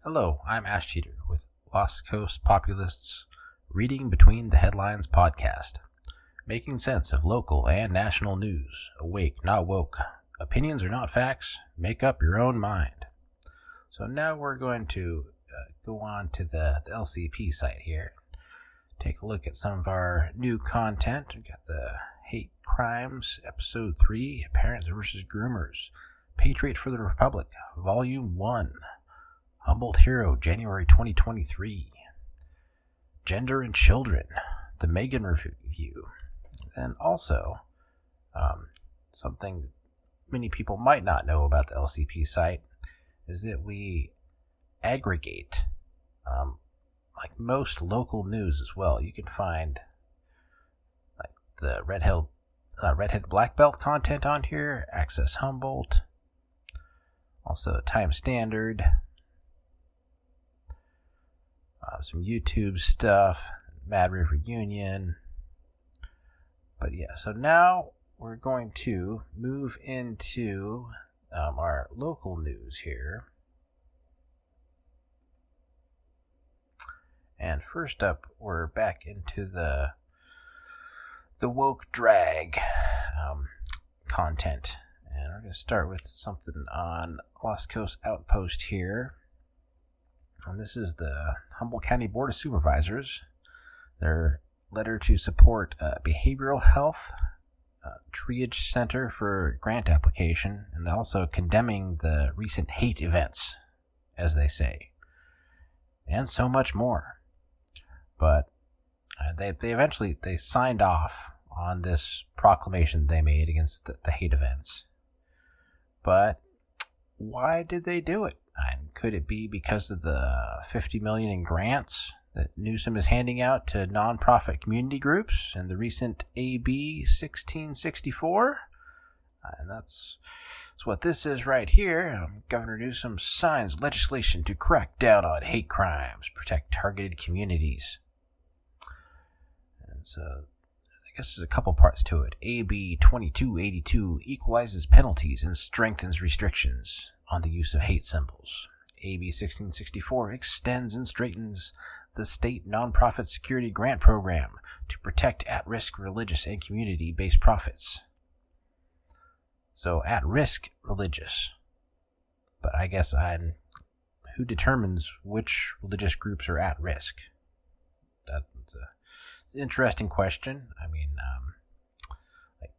Hello, I'm Ash Cheater with LOCO Populist's Reading Between the Headlines podcast, making sense of local and national news. Awake, not woke. Opinions are not facts. Make up your own mind. So now we're going to go on to the LCP site here. Take a look at some of our new content. We've got the Hate Crimes, Episode 3, Parents versus Groomers, Patriot for the Republic, Volume 1, Humboldt Hero, January 2023, Gender and Children, the Megan Review, and also something many people might not know about the LCP site is that we aggregate like most local news as well. You can find like the redhead black belt content on here, Access Humboldt, also Time Standard, some YouTube stuff, Mad River Union. But yeah, so now we're going to move into our local news here. And first up, we're back into the woke drag content. And we're going to start with something on Lost Coast Outpost here. And this is the Humboldt County Board of Supervisors. Their letter to support behavioral health triage center for grant application, and also condemning the recent hate events, as they say, and so much more. But they eventually signed off on this proclamation they made against the hate events. But why did they do it? And could it be because of the $50 million in grants that Newsom is handing out to nonprofit community groups and the recent AB 1664? And that's what this is right here. Governor Newsom signs legislation to crack down on hate crimes, protect targeted communities. And so I guess there's a couple parts to it. AB 2282 equalizes penalties and strengthens restrictions on the use of hate symbols. AB 1664 extends and straightens the state nonprofit security grant program to protect at-risk religious and community-based profits. So at-risk religious. But I guess who determines which religious groups are at risk? It's an interesting question. I mean, like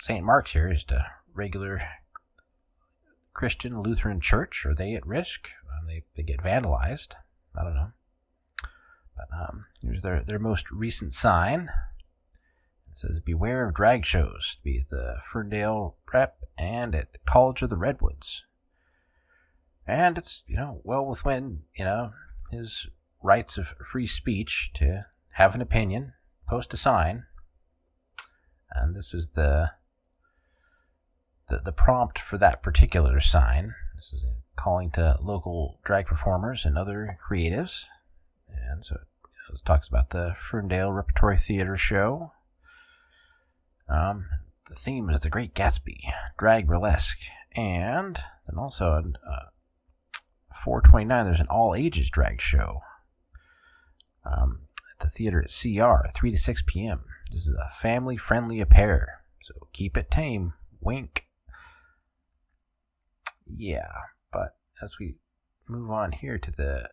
St. Mark's here is the regular Christian Lutheran church. Are they at risk? They get vandalized. I don't know. But here's their most recent sign. It says, "Beware of drag shows." To be at the Ferndale Prep and at the College of the Redwoods. And it's, well within, his rights of free speech to have an opinion, post a sign. And this is the prompt for that particular sign. This is calling to local drag performers and other creatives. And so it talks about the Ferndale Repertory Theater show. The theme is The Great Gatsby, drag burlesque. And then also on 4/29, there's an all-ages drag show at the theater at CR, 3 to 6 p.m. This is a family-friendly affair, so keep it tame. Wink. Yeah, but as we move on here to the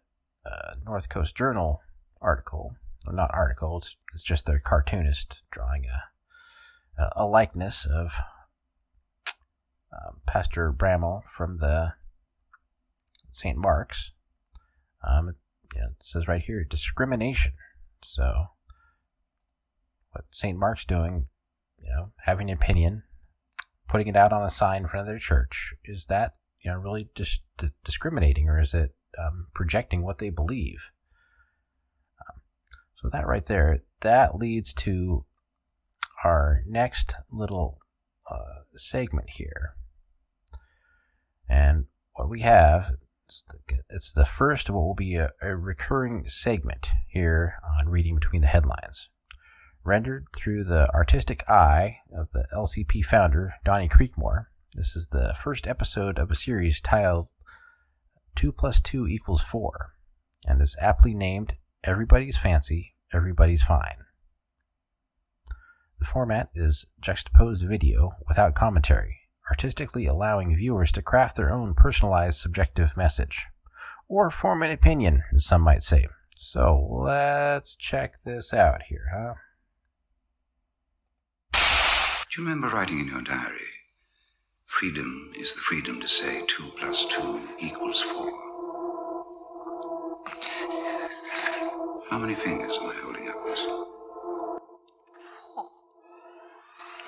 North Coast Journal article, or not article, it's just their cartoonist drawing a likeness of Pastor Bramall from the St. Mark's. It says right here, discrimination. So what St. Mark's doing, having an opinion, putting it out on a sign in front of their church, is that really just discriminating, or is it projecting what they believe? So that right there, that leads to our next little segment here. And what we have, it's the first of what will be a recurring segment here on Reading Between the Headlines, rendered through the artistic eye of the LCP founder, Donnie Creekmore. This is the first episode of a series titled 2 plus 2 equals 4, and is aptly named Everybody's Fancy, Everybody's Fine. The format is juxtaposed video without commentary, artistically allowing viewers to craft their own personalized subjective message, or form an opinion, as some might say. So let's check this out here, huh? Do you remember writing in your diary, freedom is the freedom to say 2 plus 2 equals 4? How many fingers am I holding up, Ursula? 4.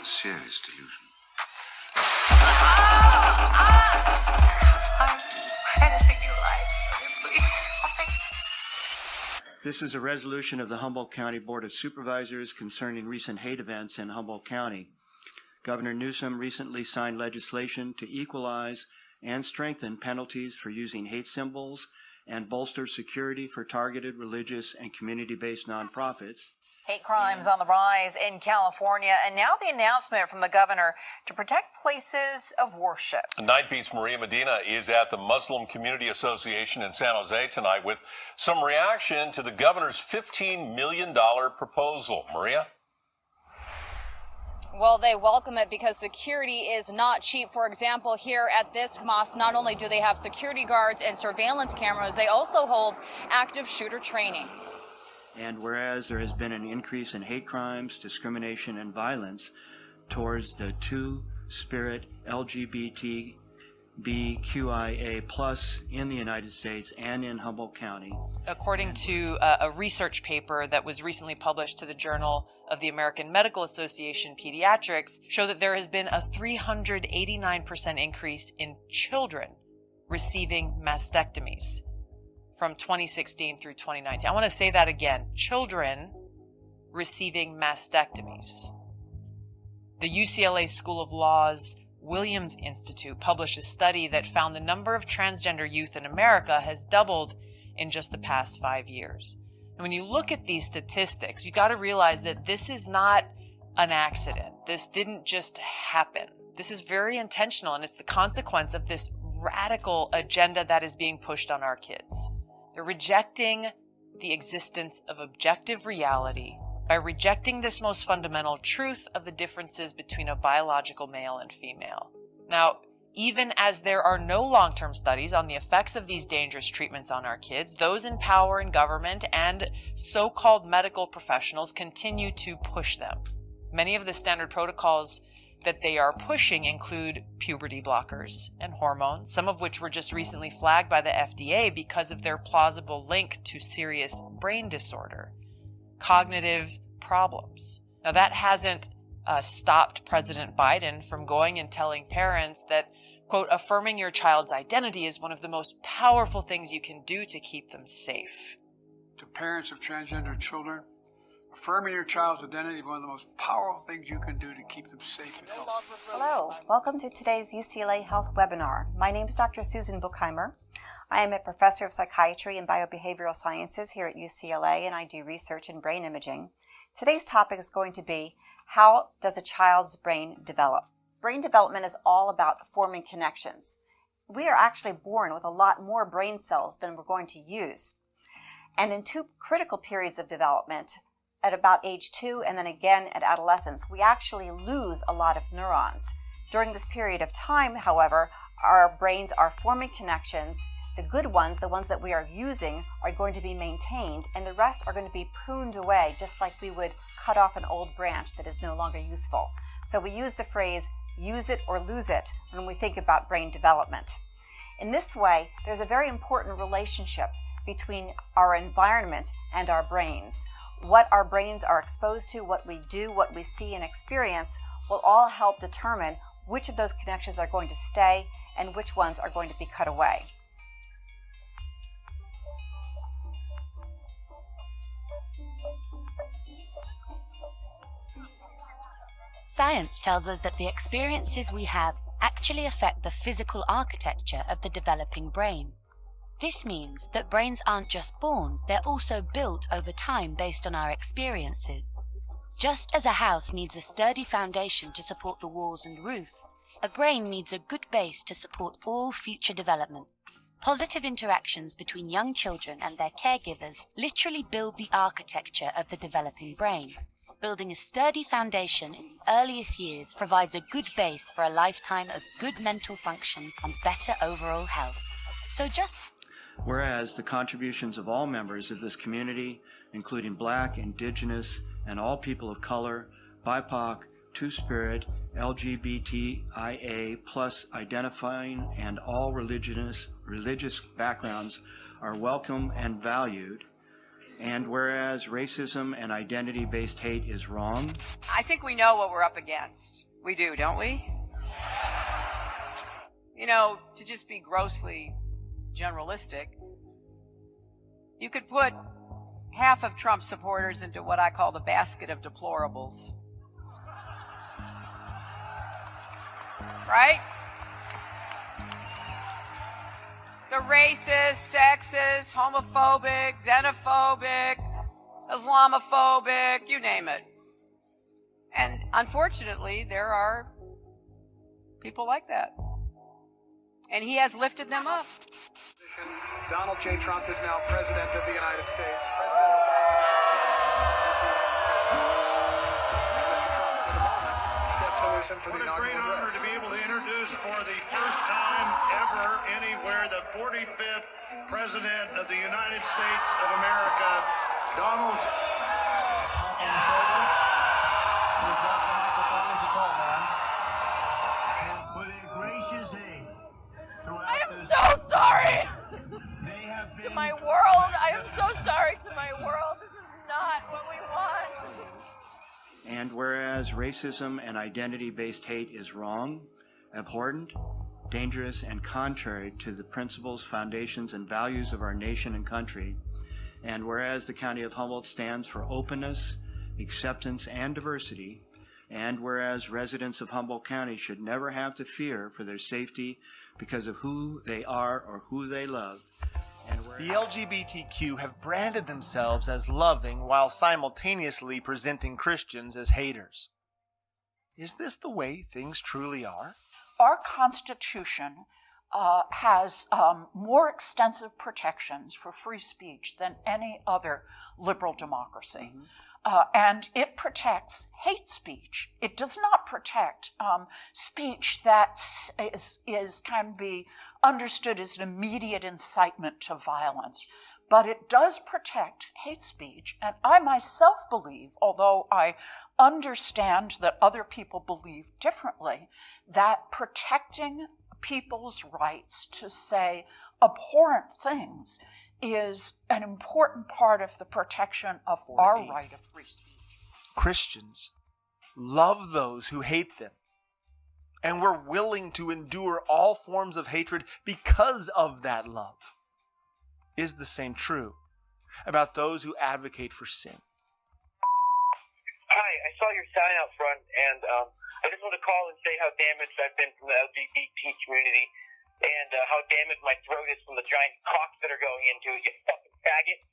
A serious delusion. Anything you like, please. This is a resolution of the Humboldt County Board of Supervisors concerning recent hate events in Humboldt County. Governor Newsom recently signed legislation to equalize and strengthen penalties for using hate symbols and bolster security for targeted religious and community-based nonprofits. Hate crimes on the rise in California, and now the announcement from the governor to protect places of worship. 9 Beat's Maria Medina is at the Muslim Community Association in San Jose tonight with some reaction to the governor's $15 million proposal. Maria? Well, they welcome it because security is not cheap. For example, here at this mosque, not only do they have security guards and surveillance cameras, they also hold active shooter trainings. And whereas there has been an increase in hate crimes, discrimination, and violence towards the two-spirit LGBTQIA+ in the United States and in Humboldt County. According to a research paper that was recently published to the Journal of the American Medical Association Pediatrics, show that there has been a 389% increase in children receiving mastectomies from 2016 through 2019. I want to say that again. Children receiving mastectomies. The UCLA School of Law's Williams Institute published a study that found the number of transgender youth in America has doubled in just the past 5 years. And when you look at these statistics, you got to realize that this is not an accident. This didn't just happen. This is very intentional, and it's the consequence of this radical agenda that is being pushed on our kids. They're rejecting the existence of objective reality by rejecting this most fundamental truth of the differences between a biological male and female. Now, even as there are no long-term studies on the effects of these dangerous treatments on our kids, those in power in government and so-called medical professionals continue to push them. Many of the standard protocols that they are pushing include puberty blockers and hormones, some of which were just recently flagged by the FDA because of their plausible link to serious brain disorder, cognitive problems. Now, that hasn't stopped President Biden from going and telling parents that, quote, affirming your child's identity is one of the most powerful things you can do to keep them safe. To parents of transgender children, affirming your child's identity is one of the most powerful things you can do to keep them safe and healthy. Hello, welcome to today's UCLA Health webinar. My name is Dr. Susan Buchheimer. I am a professor of psychiatry and biobehavioral sciences here at UCLA, and I do research in brain imaging. Today's topic is going to be, how does a child's brain develop? Brain development is all about forming connections. We are actually born with a lot more brain cells than we're going to use. And in 2 critical periods of development, at about age 2 and then again at adolescence, we actually lose a lot of neurons. During this period of time, however, our brains are forming connections. The good ones, the ones that we are using, are going to be maintained, and the rest are going to be pruned away, just like we would cut off an old branch that is no longer useful. So we use the phrase, use it or lose it, when we think about brain development. In this way, there's a very important relationship between our environment and our brains. What our brains are exposed to, what we do, what we see and experience will all help determine which of those connections are going to stay and which ones are going to be cut away. Science tells us that the experiences we have actually affect the physical architecture of the developing brain. This means that brains aren't just born, they're also built over time based on our experiences. Just as a house needs a sturdy foundation to support the walls and roof, a brain needs a good base to support all future development. Positive interactions between young children and their caregivers literally build the architecture of the developing brain. Building a sturdy foundation in the earliest years provides a good base for a lifetime of good mental function and better overall health. So just... Whereas the contributions of all members of this community, including Black, Indigenous, and all people of color, BIPOC, Two-Spirit, LGBTIA plus identifying, and all religious backgrounds are welcome and valued. And whereas racism and identity-based hate is wrong. I think we know what we're up against. We do, don't we? You know, to just be grossly generalistic, you could put half of Trump supporters into what I call the basket of deplorables. Right? The racist, sexist, homophobic, xenophobic, Islamophobic, you name it. And unfortunately, there are people like that. And he has lifted them up. Donald J. Trump is now President of the United States. President Obama is the ex-president. And Mr. Trump, for the moment, steps loose in for the inaugural What a great honor to be able to introduce for the first time ever anywhere the 45th President of the United States of America, Donald. I am so sorry to my world. I am so sorry to my world. This is not what we want. And whereas racism and identity-based hate is wrong, abhorrent, dangerous, and contrary to the principles, foundations, and values of our nation and country, and whereas the County of Humboldt stands for openness, acceptance, and diversity, and whereas residents of Humboldt County should never have to fear for their safety because of who they are or who they love. And the LGBTQ have branded themselves as loving while simultaneously presenting Christians as haters. Is this the way things truly are? Our Constitution has more extensive protections for free speech than any other liberal democracy. Mm-hmm. And it protects hate speech. It does not protect speech that can be understood as an immediate incitement to violence. But it does protect hate speech. And I myself believe, although I understand that other people believe differently, that protecting people's rights to say abhorrent things is an important part of the protection of our right of free speech. Christians love those who hate them, and we're willing to endure all forms of hatred because of that love. Is the same true about those who advocate for sin? Hi, I saw your sign out front, and I just want to call and say how damaged I've been from the LGBT community. And how damaged my throat is from the giant cocks that are going into it, you fucking faggot.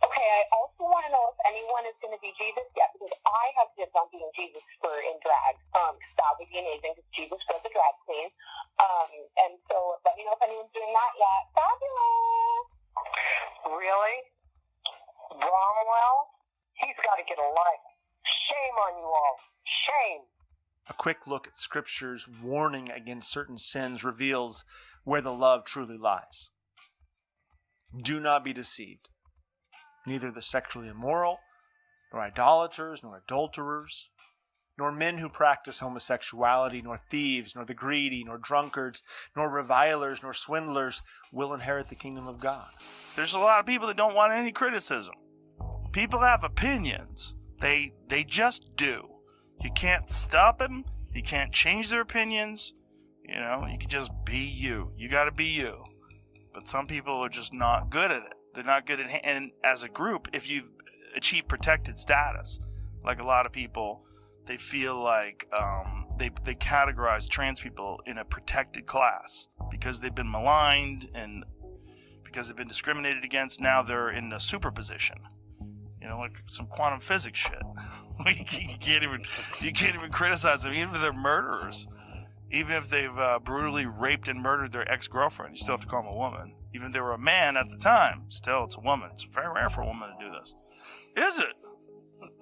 Okay, I also want to know if anyone is going to be Jesus yet, because I have dibs on being Jesus in drag. That would be amazing, because Jesus was a drag queen. And so let me know if anyone's doing that yet. Fabulous! Really? Bromwell? He's got to get a life. Shame on you all. Shame. A quick look at Scripture's warning against certain sins reveals where the love truly lies. Do not be deceived. Neither the sexually immoral, nor idolaters, nor adulterers, nor men who practice homosexuality, nor thieves, nor the greedy, nor drunkards, nor revilers, nor swindlers will inherit the kingdom of God. There's a lot of people that don't want any criticism. People have opinions. They just do. You can't stop them. You can't change their opinions. You know, you can just be you. You got to be you. But some people are just not good at it. They're not good at it. And as a group, if you achieve protected status, like a lot of people, they feel like they categorize trans people in a protected class because they've been maligned and because they've been discriminated against. Now they're in a superposition. You know, like some quantum physics shit. you can't even criticize them, even if they're murderers. Even if they've brutally raped and murdered their ex-girlfriend, you still have to call them a woman. Even if they were a man at the time, still it's a woman. It's very rare for a woman to do this. Is it?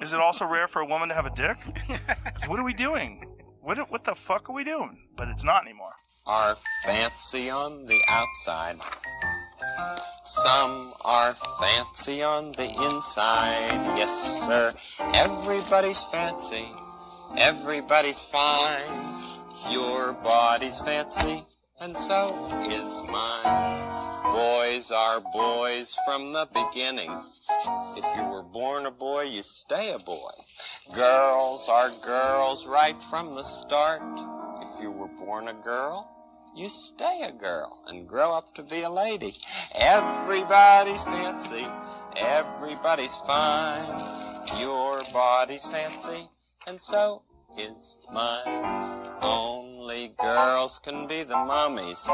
Is it also rare for a woman to have a dick? So what are we doing? What the fuck are we doing? But it's not anymore. Are fancy on the outside. Some are fancy on the inside. Yes, sir. Everybody's fancy. Everybody's fine. Your body's fancy, and so is mine. Boys are boys from the beginning. If you were born a boy, you stay a boy. Girls are girls right from the start. If you were born a girl, you stay a girl and grow up to be a lady. Everybody's fancy, everybody's fine. Your body's fancy, and so is mine. Only girls can be the mommies.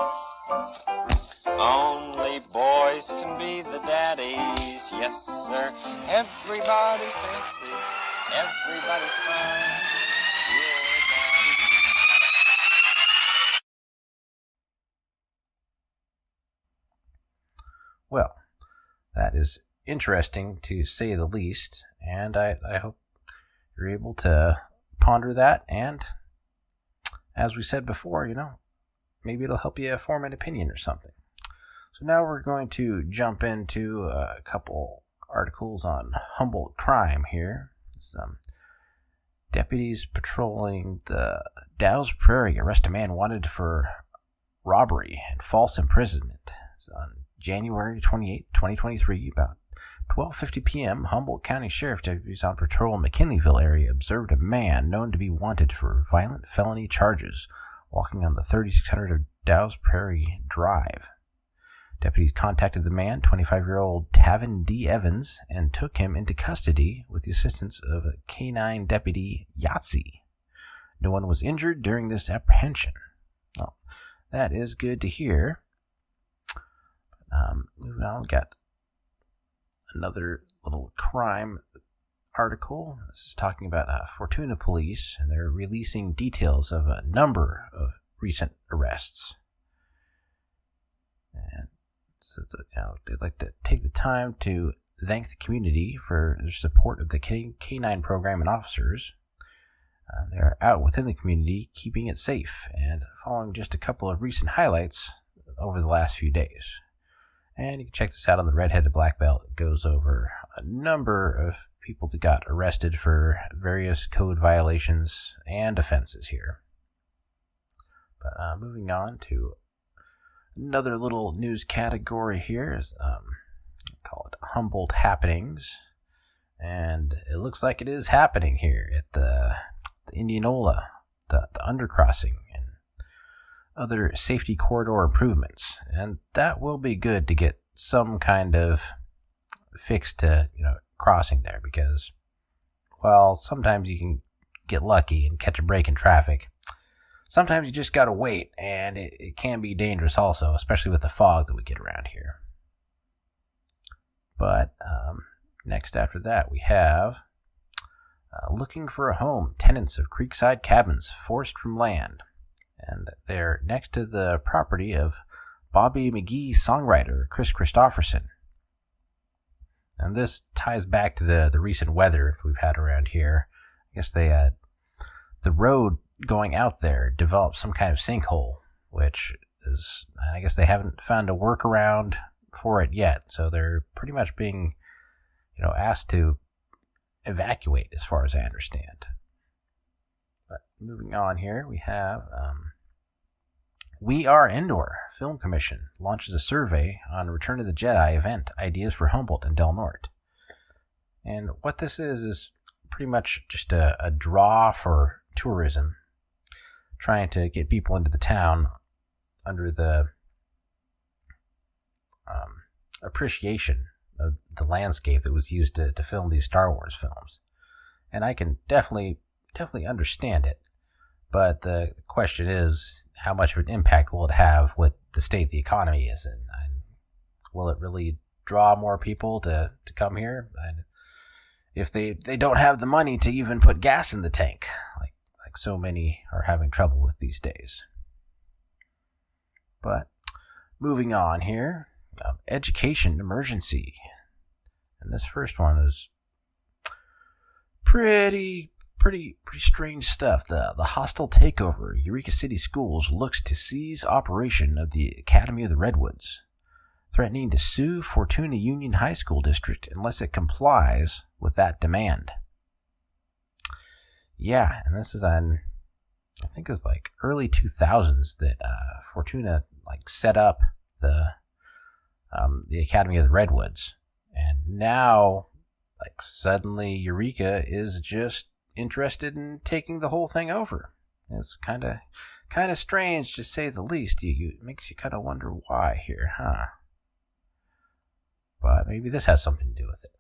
Only boys can be the daddies. Yes, sir. Everybody's fancy. Everybody's fine. Well, that is interesting to say the least, and I hope you're able to ponder that, and as we said before, maybe it'll help you form an opinion or something. So now we're going to jump into a couple articles on Humboldt crime here. Deputies patrolling the Dow's Prairie arrest a man wanted for robbery and false imprisonment. It's on January 28, 2023, about 12:50 p.m., Humboldt County Sheriff deputies on patrol in McKinleyville area observed a man known to be wanted for violent felony charges walking on the 3600 of Dow's Prairie Drive. Deputies contacted the man, 25-year-old Tavin D. Evans, and took him into custody with the assistance of a K-9 deputy Yahtzee. No one was injured during this apprehension. Well, that is good to hear. Moving on, we got another little crime article. This is talking about Fortuna Police, and they're releasing details of a number of recent arrests. And so they'd like to take the time to thank the community for their support of the K-9 program and officers. They're out within the community, keeping it safe, and following just a couple of recent highlights over the last few days. And you can check this out on the Red-Headed Black Belt. It goes over a number of people that got arrested for various code violations and offenses here. But moving on to another little news category here is called Humboldt Happenings. And it looks like it is happening here at the Indianola, the undercrossing, and other safety corridor improvements, and that will be good to get some kind of fix to crossing there, because while sometimes you can get lucky and catch a break in traffic, sometimes you just gotta wait, and it can be dangerous also, especially with the fog that we get around here. But next after that we have looking for a home, tenants of Creekside Cabins forced from land. And they're next to the property of Bobby McGee songwriter Chris Christopherson. And this ties back to the recent weather we've had around here. I guess they had the road going out there developed some kind of sinkhole, which is, I guess they haven't found a workaround for it yet. So they're pretty much being, asked to evacuate, as far as I understand. But moving on here, we have We Are Endor Film Commission launches a survey on Return of the Jedi event ideas for Humboldt and Del Norte. And what this is pretty much just a draw for tourism, trying to get people into the town under the appreciation of the landscape that was used to film these Star Wars films. And I can definitely understand it. But the question is, how much of an impact will it have with the state the economy is in? And will it really draw more people to come here? And if they don't have the money to even put gas in the tank, like like so many are having trouble with these days. But moving on here, education emergency. And this first one is pretty strange stuff. The hostile takeover. Eureka City Schools looks to seize operation of the Academy of the Redwoods, threatening to sue Fortuna Union High School District unless it complies with that demand. Yeah, and this is on, I think it was like early 2000s that Fortuna like set up the Academy of the Redwoods, and now like suddenly Eureka is just interested in taking the whole thing over. It's kind of strange to say the least. It makes you kind of wonder why here, huh? But maybe this has something to do with it.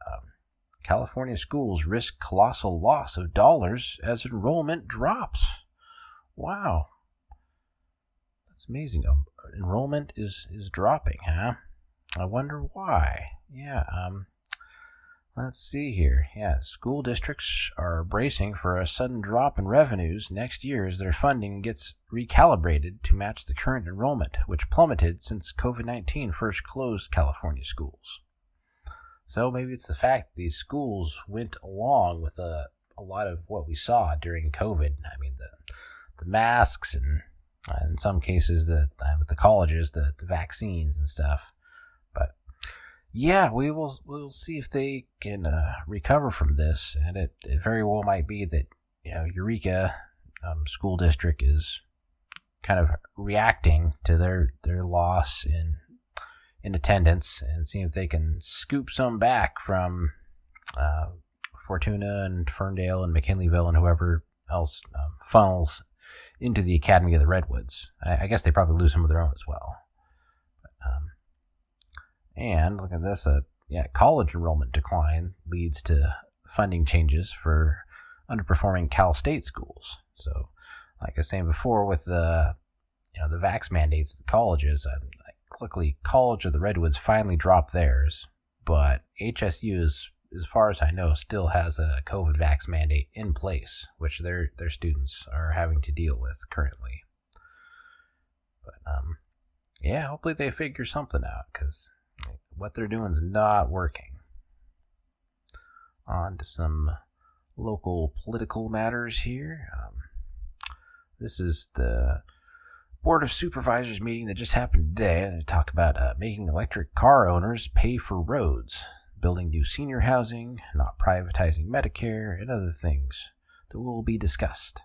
California schools risk colossal loss of dollars as enrollment drops. Wow. That's amazing. Enrollment is dropping, huh? I wonder why. Yeah, let's see here. Yeah, school districts are bracing for a sudden drop in revenues next year as their funding gets recalibrated to match the current enrollment, which plummeted since COVID-19 first closed California schools. So maybe it's the fact that these schools went along with a lot of what we saw during COVID. I mean, the masks and in some cases with the colleges, the vaccines and stuff. But yeah, we'll see if they can recover from this, and it very well might be that Eureka School District is kind of reacting to their loss in attendance and seeing if they can scoop some back from Fortuna and Ferndale and McKinleyville and whoever else funnels into the Academy of the Redwoods. I guess they probably lose some of their own as well. And look at this, college enrollment decline leads to funding changes for underperforming Cal State schools. So, like I was saying before, with the vax mandates, the colleges, luckily College of the Redwoods finally dropped theirs, but HSU, as far as I know, still has a COVID vax mandate in place, which their students are having to deal with currently. But yeah, hopefully they figure something out, because what they're doing is not working. On to some local political matters here. This is the Board of Supervisors meeting that just happened today. They talk about making electric car owners pay for roads, building new senior housing, not privatizing Medicare, and other things that will be discussed.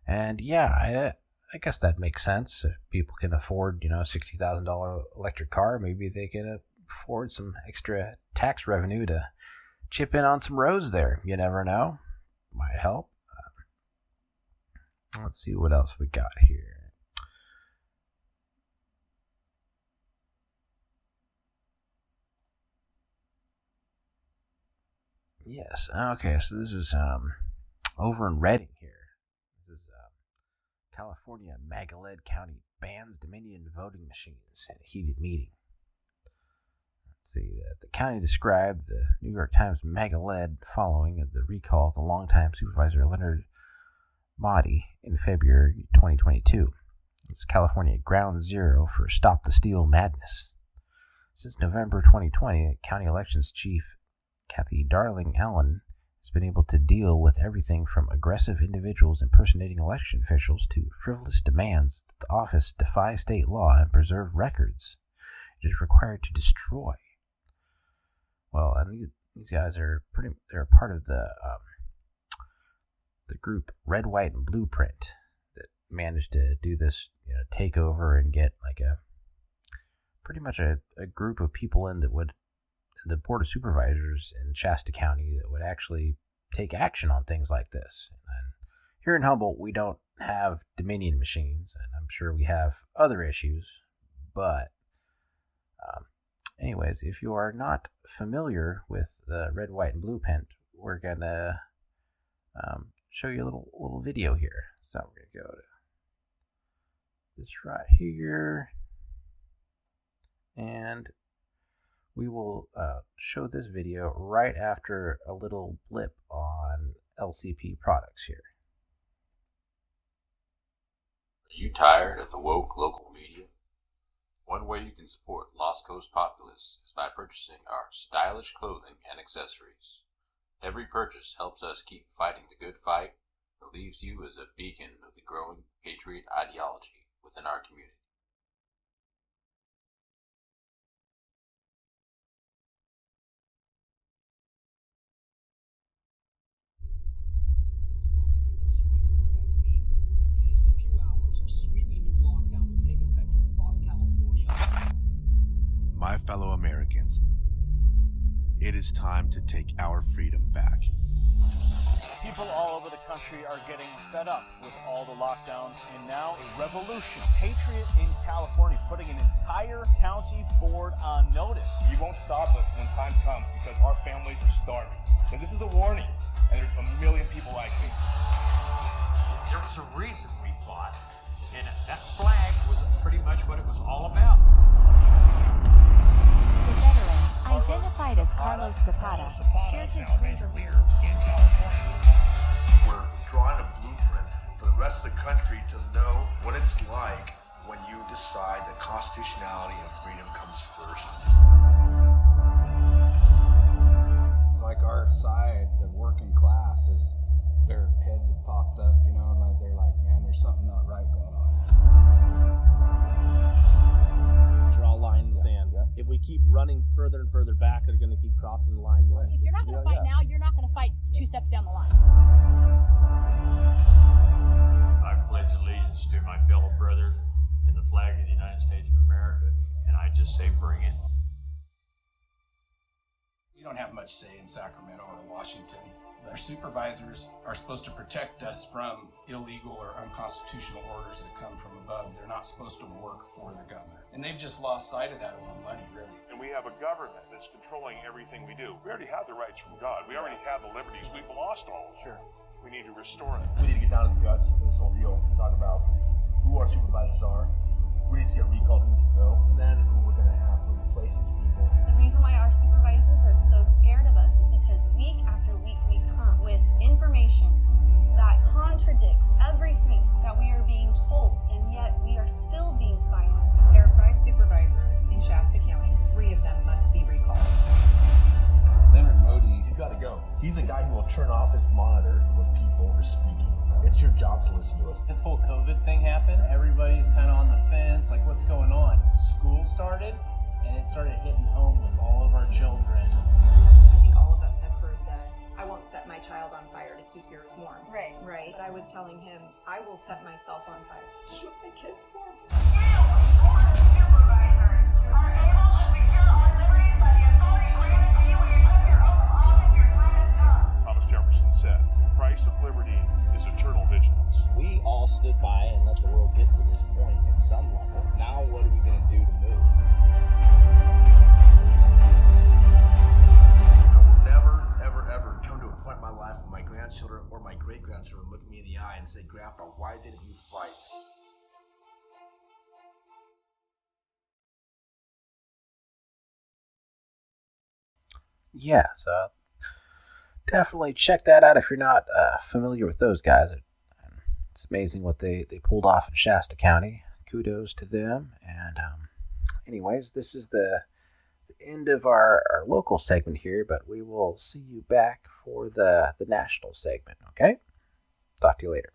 And yeah, I guess that makes sense. If people can afford, a $60,000 electric car, maybe they can afford some extra tax revenue to chip in on some roads there. You never know. Might help. Let's see what else we got here. Yes, okay, so this is over in Redding here. This is California, Magalled County bans Dominion voting machines in a heated meeting. Let's see, the county described the New York Times Magalled following the recall of the longtime supervisor Leonard Motti in February 2022. It's California ground zero for Stop the Steal madness. Since November 2020, the county elections chief Kathy Darling Allen has been able to deal with everything from aggressive individuals impersonating election officials to frivolous demands that the office defy state law and preserve records it is required to destroy. Well, and these guys are they're part of the group Red, White, and Blueprint that managed to do this takeover and get like pretty much a group of people in that would the Board of Supervisors in Shasta County that would actually take action on things like this. And here in Humboldt, we don't have Dominion machines, and I'm sure we have other issues, but anyways, if you are not familiar with the Red, White, and Blueprint, we're going to show you a little video here. So we're going to go to this right here, and we will show this video right after a little blip on LCP products here. tired of the woke local media? One way you can support LOCO's Populist is by purchasing our stylish clothing and accessories. Every purchase helps us keep fighting the good fight that leaves you as a beacon of the growing patriot ideology within our community. My fellow Americans, it is time to take our freedom back. People all over the country are getting fed up with all the lockdowns, and now a revolution. Patriot in California putting an entire county board on notice. You won't stop us when time comes because our families are starving. So this is a warning, and there's a million people like me. There was a reason we fought, and that flag was pretty much what it was all about. The veteran, identified as Carlos Zapata, shared his grievances. We're drawing a blueprint for the rest of the country to know what it's like when you decide that constitutionality and freedom comes first. It's like our side, the working class, is their heads have popped up, you know, like they're like, man, there's something not right going on. Draw a line in the sand. Yeah. If we keep running further and further back, they're going to keep crossing the line. If you're not going to fight now, you're not going to fight 2 steps down the line. I pledge allegiance to my fellow brothers and the flag of the United States of America, and I just say bring it. We don't have much say in Sacramento or Washington. Our supervisors are supposed to protect us from illegal or unconstitutional orders that come from above. They're not supposed to work for the governor. And they've just lost sight of that over money, really. And we have a government that's controlling everything we do. We already have the rights from God. We already have the liberties. We've lost all of them. Sure. We need to restore them. We need to get down to the guts of this whole deal and talk about who our supervisors are, who needs to get recalled, who needs to go, and then who we're going to have to replace these people. The reason why our supervisors are so scared of us is because week after week we come with information that contradicts everything that we are being told, and yet we are still being silenced. There are 5 supervisors in Shasta County. 3 of them must be recalled. Leonard Modi, he's got to go. He's a guy who will turn off his monitor when people are speaking. It's your job to listen to us. This whole COVID thing happened. Everybody's kind of on the fence, like what's going on? School started, and it started hitting home with all of our children. I think all of us have heard that I won't set my child on fire to keep yours warm. Right. Right. But I was telling him, I will set myself on fire to keep my kids warm. Thomas Jefferson said, the price of liberty is eternal vigilance. We all stood by and let the world get to this point at some level. Now what are we going to do to move? I will never, ever, ever come to a point in my life when my grandchildren or my great-grandchildren look me in the eye and say, Grandpa, why didn't you fight? Yeah, so definitely check that out if you're not familiar with those guys. It's amazing what they pulled off in Shasta County. Kudos to them. And anyways, this is the end of our local segment here, but we will see you back for the national segment, okay? Talk to you later.